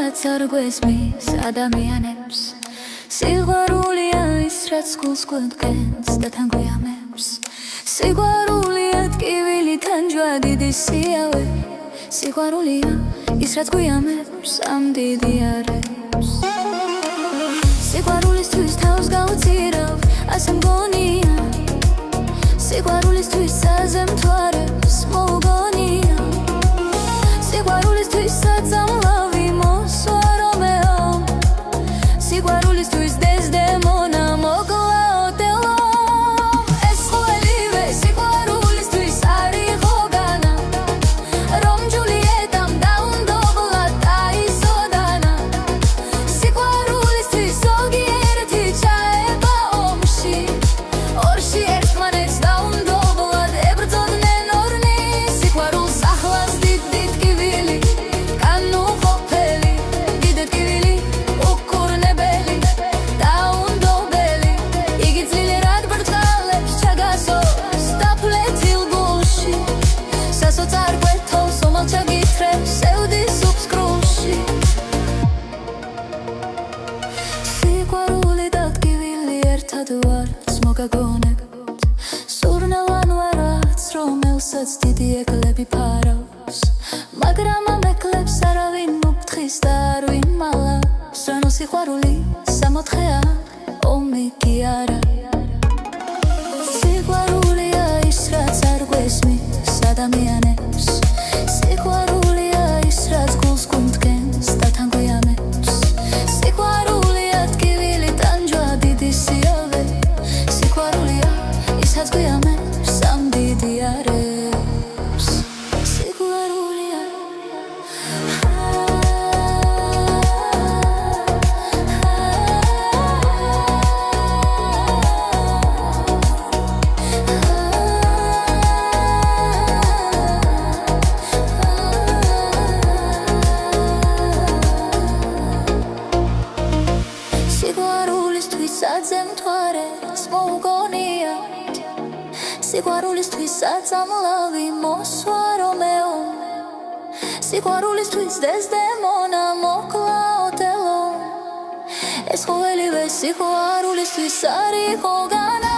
ვისაც არ გვესმის ადამიანებს სიყვარულია ის რაც გულს გვემტკენს და თან გვიამებს სიყვარულია ტკივილი თანჯვა დიდი სიავე სიყვარულია ის რაც გვიამებს ამ დიდი არებს სიყვარულისთვის თავს გავუწირავ ასე მგონია სიყვარულისთვის საძე მთვარებს მოგონია სიყვარულისთვის საწამლავი მოსვა რომეო სიყვარულისთვის დეზდემონა მოკლა ოტელო ეს ყველივე სიყვარულისთვის არ იყო განა რომ ჯულიეტამ დაუნდობლად დაისოდანა სიყვარულისთვის ზოგიერთი ჩაება ომში ორში ერთმანეთს დაუნდობლად ებრძოდნენ ორნი სიყვარულს ახლავს დიდი ტკივილი განუყოფელი დიდი ტკივილი უკურნებელი დაუნდობელი იგი ძლიერ ბრწყალებს ჩაგასო სტაფლეთილ გულში სასოც არ გვეთოვს ომალ ჩაგითხრებს სევდის უბსკრულში სიყვარული და ტკივილი ერთად ვარც მოგაგონებთ სურნელან ვარაც რომელსაც დიდი ეკლები ფარავს მაგრამ ამ ეკლებს არავინ მოფთხის და არვინ მალავს რანო სიყვარული სამოთხეა ომი კი არა სიყვარულია ის რაც არ გვესმის ადამიანებს სიყვარულია ის რაც გულს გვემტკენს და თან გვიამებს სიყვარულია ტკივილი თანჯვა დიდი სიავე სიყვარულია ის რაც გვიამებს ამ დიდი არებს სიყვარულია სიყვარულისთვის საძე მთვარეს მოგონია სიყვარულისთვის საწამლავი მოსვა რომეო სიყვარულისთვის დეზდემონა მოკლა ოტელო ეს ყველივე სიყვარულისთვის არ იყო განა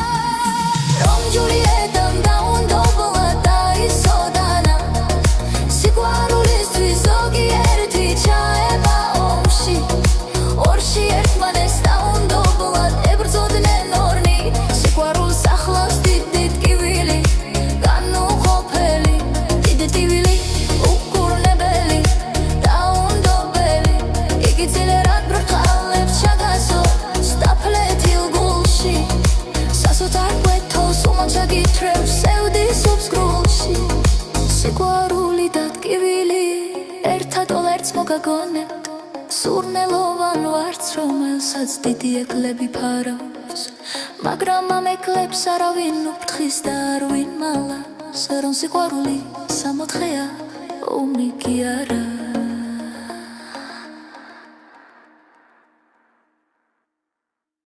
რომ ჯულიეტამ დაუნდობლად დაისოდანა სიყვარულისთვის ზოგიერთი ჩაება ომში ორში ერთმანეთს დაუნდობლად ებრძოდნენ ორნი სიყვარულს ახლავს დიდი ტკივილი განუყოფელი დიდი ტკივილი უკურნებელი დაუნდობელი იგი ძლიერ ბრწყალებს ჩაგასო სტაფლეთილ გულში სასოც არ გვეთოვს ომალ ჩაგითხრებს სევდის უბსკრულში სიყვარული და ტკივილი ერთად ორს მოგაგონებთ სურნელოვან ვარც რომელსაც დიდი ეკლები ფარავს მაგრამ ამ ეკლებს არავინ უფთხის და არვინ მალავს რომ სიყვარული სამოთხეა ომი კი არა